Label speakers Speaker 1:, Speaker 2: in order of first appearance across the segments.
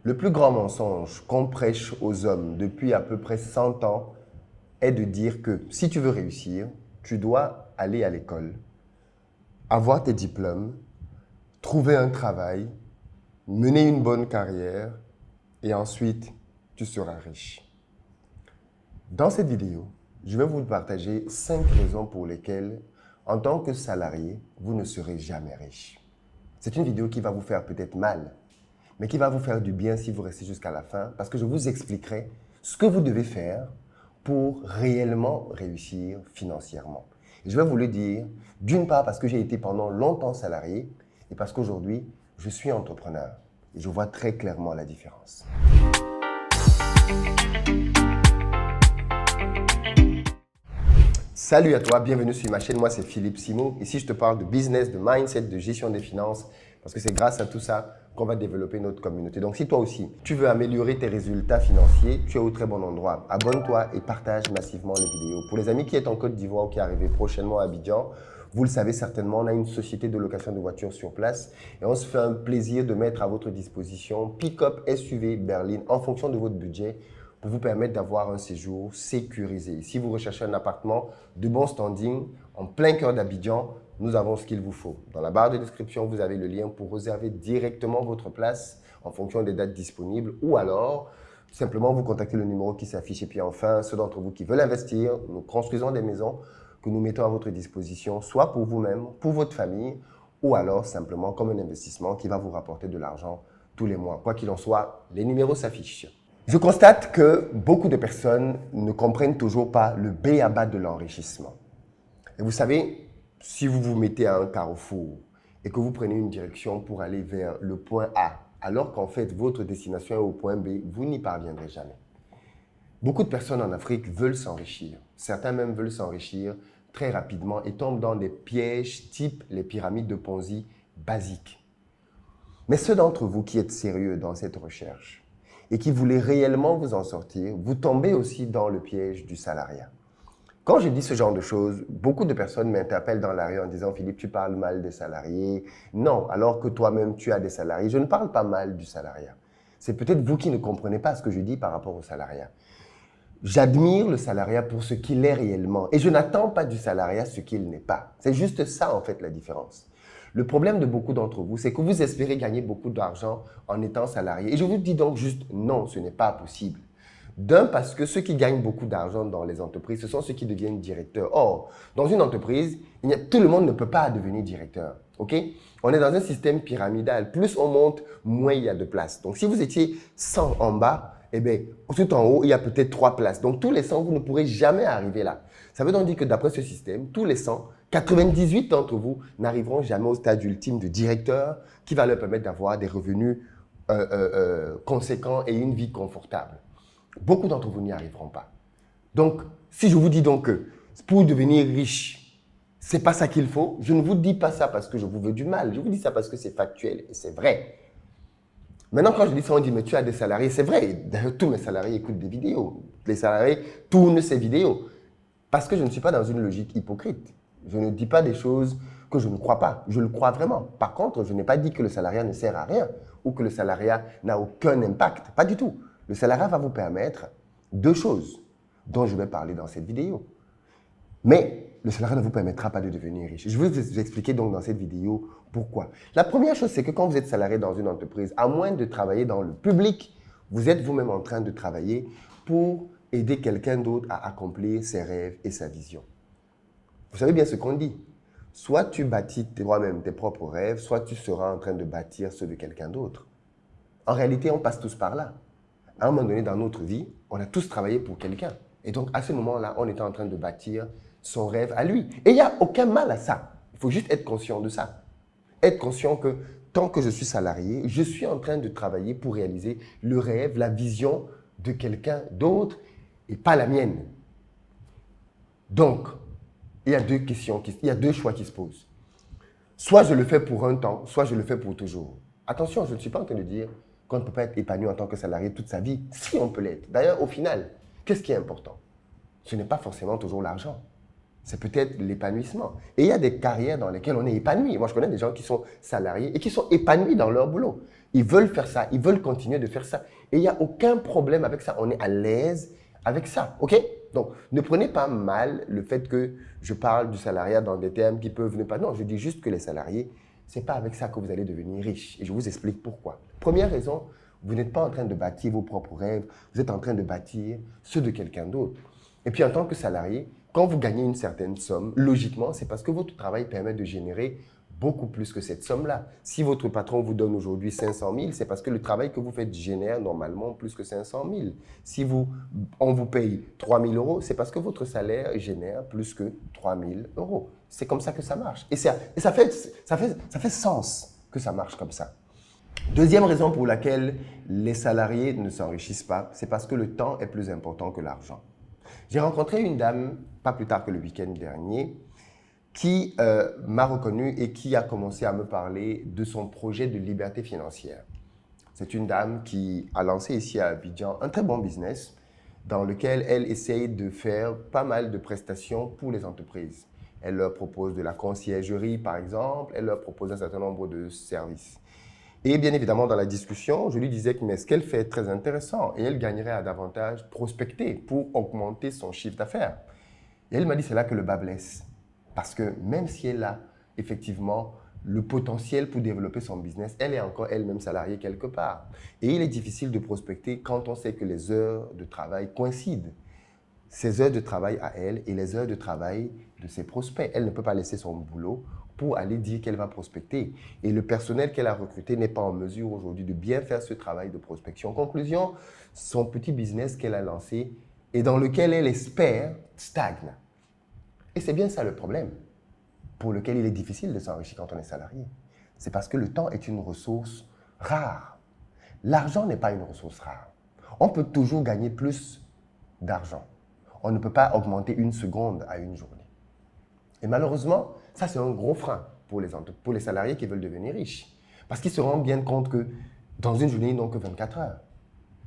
Speaker 1: Le plus grand mensonge qu'on prêche aux hommes depuis à peu près 100 ans est de dire que si tu veux réussir, tu dois aller à l'école, avoir tes diplômes, trouver un travail, mener une bonne carrière et ensuite tu seras riche. Dans cette vidéo, je vais vous partager 5 raisons pour lesquelles, en tant que salarié, vous ne serez jamais riche. C'est une vidéo qui va vous faire peut-être mal, mais qui va vous faire du bien si vous restez jusqu'à la fin, parce que je vous expliquerai ce que vous devez faire pour réellement réussir financièrement. Et je vais vous le dire, d'une part parce que j'ai été pendant longtemps salarié, et parce qu'aujourd'hui, je suis entrepreneur. Et je vois très clairement la différence. Salut à toi, bienvenue sur ma chaîne. Moi, c'est Philippe Simo. Ici, je te parle de business, de mindset, de gestion des finances, parce que c'est grâce à tout ça qu'on va développer notre communauté. Donc, si toi aussi, tu veux améliorer tes résultats financiers, tu es au très bon endroit. Abonne-toi et partage massivement les vidéos. Pour les amis qui sont en Côte d'Ivoire ou qui arrivent prochainement à Abidjan, vous le savez certainement, on a une société de location de voitures sur place et on se fait un plaisir de mettre à votre disposition pick-up, SUV, berline en fonction de votre budget pour vous permettre d'avoir un séjour sécurisé. Si vous recherchez un appartement de bon standing en plein cœur d'Abidjan, nous avons ce qu'il vous faut. Dans la barre de description, vous avez le lien pour réserver directement votre place en fonction des dates disponibles ou alors simplement vous contactez le numéro qui s'affiche. Et puis enfin, ceux d'entre vous qui veulent investir, nous construisons des maisons que nous mettons à votre disposition, soit pour vous-même, pour votre famille, ou alors simplement comme un investissement qui va vous rapporter de l'argent tous les mois. Quoi qu'il en soit, les numéros s'affichent. Je constate que beaucoup de personnes ne comprennent toujours pas le b.a.-ba de l'enrichissement. Et vous savez, si vous vous mettez à un carrefour et que vous prenez une direction pour aller vers le point A, alors qu'en fait votre destination est au point B, vous n'y parviendrez jamais. Beaucoup de personnes en Afrique veulent s'enrichir. Certains même veulent s'enrichir très rapidement et tombent dans des pièges type les pyramides de Ponzi basiques. Mais ceux d'entre vous qui êtes sérieux dans cette recherche et qui voulez réellement vous en sortir, vous tombez aussi dans le piège du salariat. Quand je dis ce genre de choses, beaucoup de personnes m'interpellent dans la rue en disant « Philippe, tu parles mal des salariés. » Non, alors que toi-même, tu as des salariés. Je ne parle pas mal du salariat. C'est peut-être vous qui ne comprenez pas ce que je dis par rapport au salariat. J'admire le salariat pour ce qu'il est réellement et je n'attends pas du salariat ce qu'il n'est pas. C'est juste ça en fait la différence. Le problème de beaucoup d'entre vous, c'est que vous espérez gagner beaucoup d'argent en étant salarié. Et je vous dis donc juste non, ce n'est pas possible. D'un, parce que ceux qui gagnent beaucoup d'argent dans les entreprises, ce sont ceux qui deviennent directeurs. Or, dans une entreprise, tout le monde ne peut pas devenir directeur. Ok? On est dans un système pyramidal. Plus on monte, moins il y a de place. Donc, si vous étiez 100 en bas, eh bien, tout en haut, il y a peut-être 3 places. Donc, tous les 100, vous ne pourrez jamais arriver là. Ça veut donc dire que d'après ce système, tous les 100, 98 d'entre vous n'arriveront jamais au stade ultime de directeur qui va leur permettre d'avoir des revenus conséquents et une vie confortable. Beaucoup d'entre vous n'y arriveront pas. Donc, si je vous dis donc que pour devenir riche, ce n'est pas ça qu'il faut, je ne vous dis pas ça parce que je vous veux du mal. Je vous dis ça parce que c'est factuel et c'est vrai. Maintenant, quand je dis ça, on dit, mais tu as des salariés. C'est vrai. D'ailleurs, tous mes salariés écoutent des vidéos. Les salariés tournent ces vidéos. Parce que je ne suis pas dans une logique hypocrite. Je ne dis pas des choses que je ne crois pas. Je le crois vraiment. Par contre, je n'ai pas dit que le salariat ne sert à rien ou que le salariat n'a aucun impact. Pas du tout. Le salariat va vous permettre 2 choses dont je vais parler dans cette vidéo. Mais le salariat ne vous permettra pas de devenir riche. Je vais vous expliquer donc dans cette vidéo pourquoi. La première chose, c'est que quand vous êtes salarié dans une entreprise, à moins de travailler dans le public, vous êtes vous-même en train de travailler pour aider quelqu'un d'autre à accomplir ses rêves et sa vision. Vous savez bien ce qu'on dit. Soit tu bâtis toi-même tes propres rêves, soit tu seras en train de bâtir ceux de quelqu'un d'autre. En réalité, on passe tous par là. À un moment donné dans notre vie, on a tous travaillé pour quelqu'un. Et donc, à ce moment-là, on était en train de bâtir son rêve à lui. Et il n'y a aucun mal à ça. Il faut juste être conscient de ça. Être conscient que tant que je suis salarié, je suis en train de travailler pour réaliser le rêve, la vision de quelqu'un d'autre et pas la mienne. Donc, il y a 2 questions, il y a 2 choix qui se posent. Soit je le fais pour un temps, soit je le fais pour toujours. Attention, je ne suis pas en train de dire qu'on ne peut pas être épanoui en tant que salarié toute sa vie, si on peut l'être. D'ailleurs, au final, qu'est-ce qui est important? Ce n'est pas forcément toujours l'argent. c'est peut-être l'épanouissement. Et il y a des carrières dans lesquelles on est épanoui. Moi, je connais des gens qui sont salariés et qui sont épanouis dans leur boulot. Ils veulent faire ça, ils veulent continuer de faire ça. Et il n'y a aucun problème avec ça. On est à l'aise avec ça, OK? Donc, ne prenez pas mal le fait que je parle du salariat dans des termes qui peuvent ne pas... Non, je dis juste que les salariés, ce n'est pas avec ça que vous allez devenir riche. Et je vous explique pourquoi. Première raison, vous n'êtes pas en train de bâtir vos propres rêves, vous êtes en train de bâtir ceux de quelqu'un d'autre. Et puis, en tant que salarié, quand vous gagnez une certaine somme, logiquement, c'est parce que votre travail permet de générer beaucoup plus que cette somme-là. Si votre patron vous donne aujourd'hui 500 000, c'est parce que le travail que vous faites génère normalement plus que 500 000. Si on vous paye 3 000 euros, c'est parce que votre salaire génère plus que 3 000 euros. C'est comme ça que ça marche. Et ça fait sens que ça marche comme ça. Deuxième raison pour laquelle les salariés ne s'enrichissent pas, c'est parce que le temps est plus important que l'argent. J'ai rencontré une dame, pas plus tard que le week-end dernier, qui m'a reconnu et qui a commencé à me parler de son projet de liberté financière. C'est une dame qui a lancé ici à Abidjan un très bon business dans lequel elle essaye de faire pas mal de prestations pour les entreprises. Elle leur propose de la conciergerie, par exemple, elle leur propose un certain nombre de services. Et bien évidemment, dans la discussion, je lui disais que mais ce qu'elle fait est très intéressant et elle gagnerait à davantage prospecter pour augmenter son chiffre d'affaires. Et elle m'a dit c'est là que le bas blesse. Parce que même si elle a effectivement le potentiel pour développer son business, elle est encore elle-même salariée quelque part. Et il est difficile de prospecter quand on sait que les heures de travail coïncident. Ses heures de travail à elle et les heures de travail de ses prospects. Elle ne peut pas laisser son boulot pour aller dire qu'elle va prospecter. Et le personnel qu'elle a recruté n'est pas en mesure aujourd'hui de bien faire ce travail de prospection. En conclusion, son petit business qu'elle a lancé et dans lequel elle espère stagne. Et c'est bien ça le problème pour lequel il est difficile de s'enrichir quand on est salarié. C'est parce que le temps est une ressource rare. L'argent n'est pas une ressource rare. On peut toujours gagner plus d'argent. On ne peut pas augmenter une seconde à une journée. Et malheureusement, ça c'est un gros frein pour les salariés qui veulent devenir riches. Parce qu'ils se rendent bien compte que dans une journée, ils n'ont que 24 heures.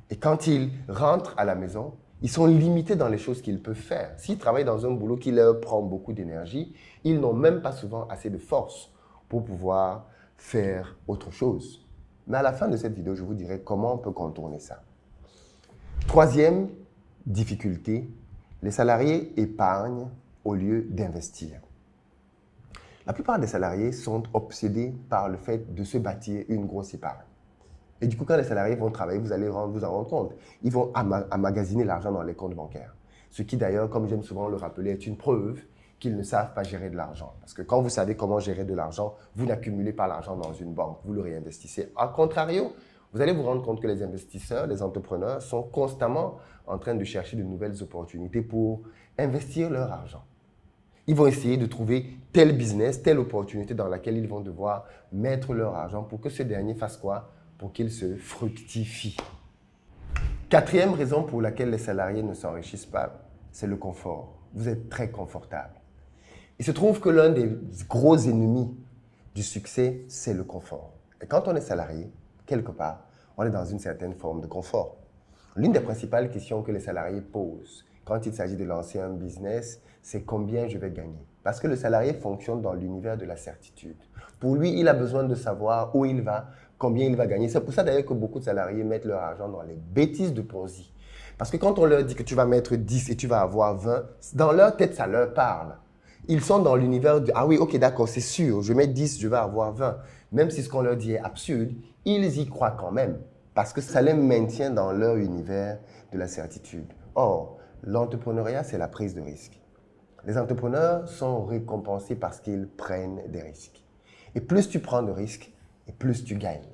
Speaker 1: Et quand ils rentrent à la maison, ils sont limités dans les choses qu'ils peuvent faire. S'ils travaillent dans un boulot qui leur prend beaucoup d'énergie, ils n'ont même pas souvent assez de force pour pouvoir faire autre chose. Mais à la fin de cette vidéo, je vous dirai comment on peut contourner ça. Troisième difficulté, les salariés épargnent au lieu d'investir. La plupart des salariés sont obsédés par le fait de se bâtir une grosse épargne. Et du coup, quand les salariés vont travailler, vous allez vous en rendre compte. Ils vont emmagasiner l'argent dans les comptes bancaires. Ce qui d'ailleurs, comme j'aime souvent le rappeler, est une preuve qu'ils ne savent pas gérer de l'argent. Parce que quand vous savez comment gérer de l'argent, vous n'accumulez pas l'argent dans une banque, vous le réinvestissez. A contrario, vous allez vous rendre compte que les investisseurs, les entrepreneurs sont constamment en train de chercher de nouvelles opportunités pour investir leur argent. Ils vont essayer de trouver tel business, telle opportunité dans laquelle ils vont devoir mettre leur argent pour que ce dernier fasse quoi? Pour qu'il se fructifie. Quatrième raison pour laquelle les salariés ne s'enrichissent pas, c'est le confort. Vous êtes très confortable. Il se trouve que l'un des gros ennemis du succès, c'est le confort. Et quand on est salarié, quelque part, on est dans une certaine forme de confort. L'une des principales questions que les salariés posent quand il s'agit de lancer un business, c'est combien je vais gagner. Parce que le salarié fonctionne dans l'univers de la certitude. Pour lui, il a besoin de savoir où il va, combien il va gagner. C'est pour ça d'ailleurs que beaucoup de salariés mettent leur argent dans les bêtises de Ponzi. Parce que quand on leur dit que tu vas mettre 10 et tu vas avoir 20, dans leur tête, ça leur parle. Ils sont dans l'univers de « Ah oui, ok, d'accord, c'est sûr, je mets 10, je vais avoir 20. » Même si ce qu'on leur dit est absurde, ils y croient quand même. Parce que ça les maintient dans leur univers de la certitude. Or, l'entrepreneuriat, c'est la prise de risque. Les entrepreneurs sont récompensés parce qu'ils prennent des risques. Et plus tu prends de risques, et plus tu gagnes.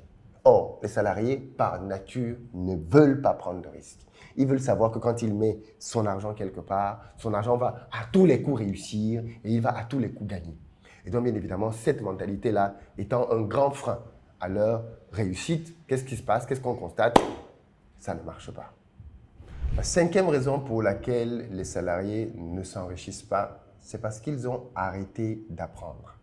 Speaker 1: Or, les salariés, par nature, ne veulent pas prendre de risques. Ils veulent savoir que quand il met son argent quelque part, son argent va à tous les coups réussir et il va à tous les coups gagner. Et donc, bien évidemment, cette mentalité-là étant un grand frein à leur réussite, qu'est-ce qui se passe? Qu'est-ce qu'on constate? Ça ne marche pas. La cinquième raison pour laquelle les salariés ne s'enrichissent pas, c'est parce qu'ils ont arrêté d'apprendre.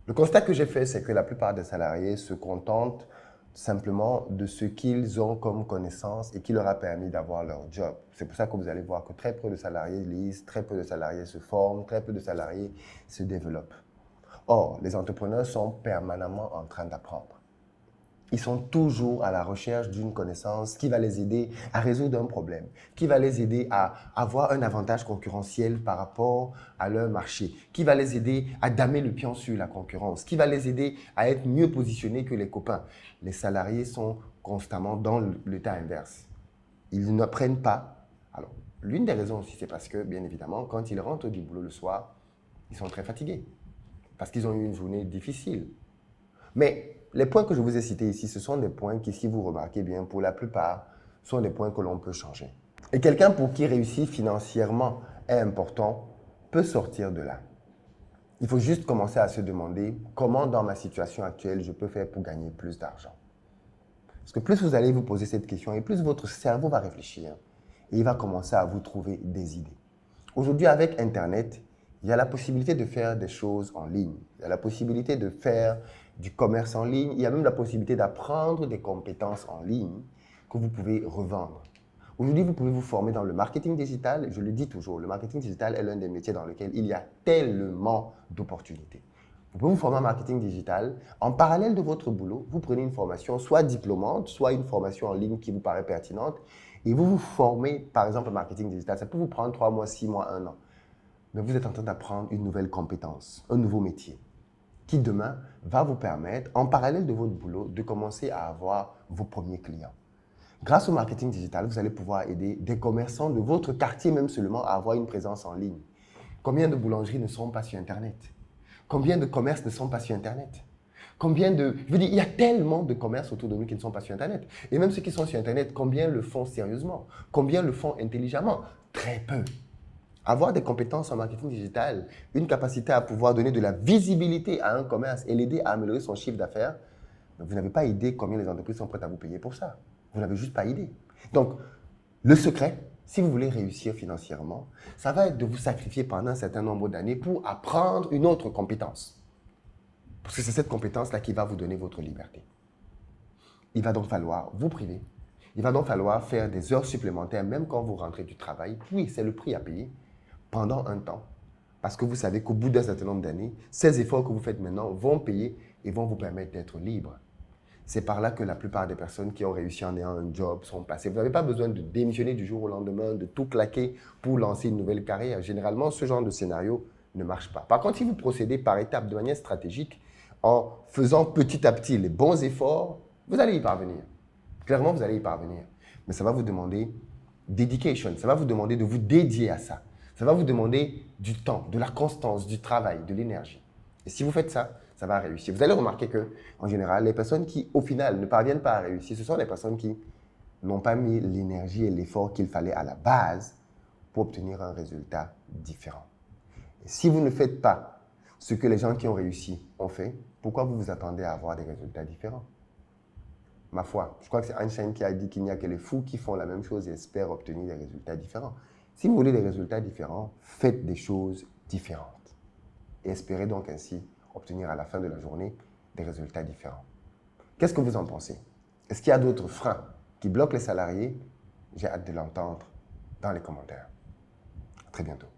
Speaker 1: Le constat que j'ai fait, c'est que la plupart des salariés se contentent simplement de ce qu'ils ont comme connaissance et qui leur a permis d'avoir leur job. C'est pour ça que vous allez voir que très peu de salariés lisent, très peu de salariés se forment, très peu de salariés se développent. Or, les entrepreneurs sont permanemment en train d'apprendre. Ils sont toujours à la recherche d'une connaissance qui va les aider à résoudre un problème, qui va les aider à avoir un avantage concurrentiel par rapport à leur marché, qui va les aider à damer le pion sur la concurrence, qui va les aider à être mieux positionnés que les copains. Les salariés sont constamment dans l'état inverse. Ils n'apprennent pas. Alors, l'une des raisons aussi, c'est parce que, bien évidemment, quand ils rentrent du boulot le soir, ils sont très fatigués parce qu'ils ont eu une journée difficile. Mais les points que je vous ai cités ici, ce sont des points qui, si vous remarquez bien, pour la plupart, sont des points que l'on peut changer. Et quelqu'un pour qui réussir financièrement est important peut sortir de là. Il faut juste commencer à se demander comment, dans ma situation actuelle, je peux faire pour gagner plus d'argent. Parce que plus vous allez vous poser cette question et plus votre cerveau va réfléchir et il va commencer à vous trouver des idées. Aujourd'hui, avec Internet, il y a la possibilité de faire des choses en ligne. Il y a la possibilité de faire du commerce en ligne. Il y a même la possibilité d'apprendre des compétences en ligne que vous pouvez revendre. Aujourd'hui, vous pouvez vous former dans le marketing digital. Je le dis toujours, le marketing digital est l'un des métiers dans lesquels il y a tellement d'opportunités. Vous pouvez vous former en marketing digital. En parallèle de votre boulot, vous prenez une formation soit diplômante, soit une formation en ligne qui vous paraît pertinente et vous vous formez, par exemple, en marketing digital. Ça peut vous prendre 3 mois, 6 mois, 1 an. Mais vous êtes en train d'apprendre une nouvelle compétence, un nouveau métier, qui demain va vous permettre, en parallèle de votre boulot, de commencer à avoir vos premiers clients. Grâce au marketing digital, vous allez pouvoir aider des commerçants de votre quartier même seulement à avoir une présence en ligne. Combien de boulangeries ne sont pas sur Internet? Combien de commerces ne sont pas sur Internet? Je veux dire, il y a tellement de commerces autour de nous qui ne sont pas sur Internet. Et même ceux qui sont sur Internet, combien le font sérieusement? Combien le font intelligemment? Très peu. Avoir des compétences en marketing digital, une capacité à pouvoir donner de la visibilité à un commerce et l'aider à améliorer son chiffre d'affaires, vous n'avez pas idée combien les entreprises sont prêtes à vous payer pour ça. Vous n'avez juste pas idée. Donc, le secret, si vous voulez réussir financièrement, ça va être de vous sacrifier pendant un certain nombre d'années pour apprendre une autre compétence. Parce que c'est cette compétence-là qui va vous donner votre liberté. Il va donc falloir vous priver. Il va donc falloir faire des heures supplémentaires, même quand vous rentrez du travail. Oui, c'est le prix à payer pendant un temps. Parce que vous savez qu'au bout d'un certain nombre d'années, ces efforts que vous faites maintenant vont payer et vont vous permettre d'être libre. C'est par là que la plupart des personnes qui ont réussi en ayant un job sont passées. Vous n'avez pas besoin de démissionner du jour au lendemain, de tout claquer pour lancer une nouvelle carrière. Généralement, ce genre de scénario ne marche pas. Par contre, si vous procédez par étapes de manière stratégique, en faisant petit à petit les bons efforts, vous allez y parvenir. Clairement, vous allez y parvenir. Mais ça va vous demander dedication, ça va vous demander de vous dédier à ça. Ça va vous demander du temps, de la constance, du travail, de l'énergie. Et si vous faites ça, ça va réussir. Vous allez remarquer que, en général, les personnes qui, au final, ne parviennent pas à réussir, ce sont les personnes qui n'ont pas mis l'énergie et l'effort qu'il fallait à la base pour obtenir un résultat différent. Et si vous ne faites pas ce que les gens qui ont réussi ont fait, pourquoi vous vous attendez à avoir des résultats différents? Ma foi, je crois que c'est Einstein qui a dit qu'il n'y a que les fous qui font la même chose et espèrent obtenir des résultats différents. Si vous voulez des résultats différents, faites des choses différentes. Et espérez donc ainsi obtenir à la fin de la journée des résultats différents. Qu'est-ce que vous en pensez? Est-ce qu'il y a d'autres freins qui bloquent les salariés? J'ai hâte de l'entendre dans les commentaires. À très bientôt.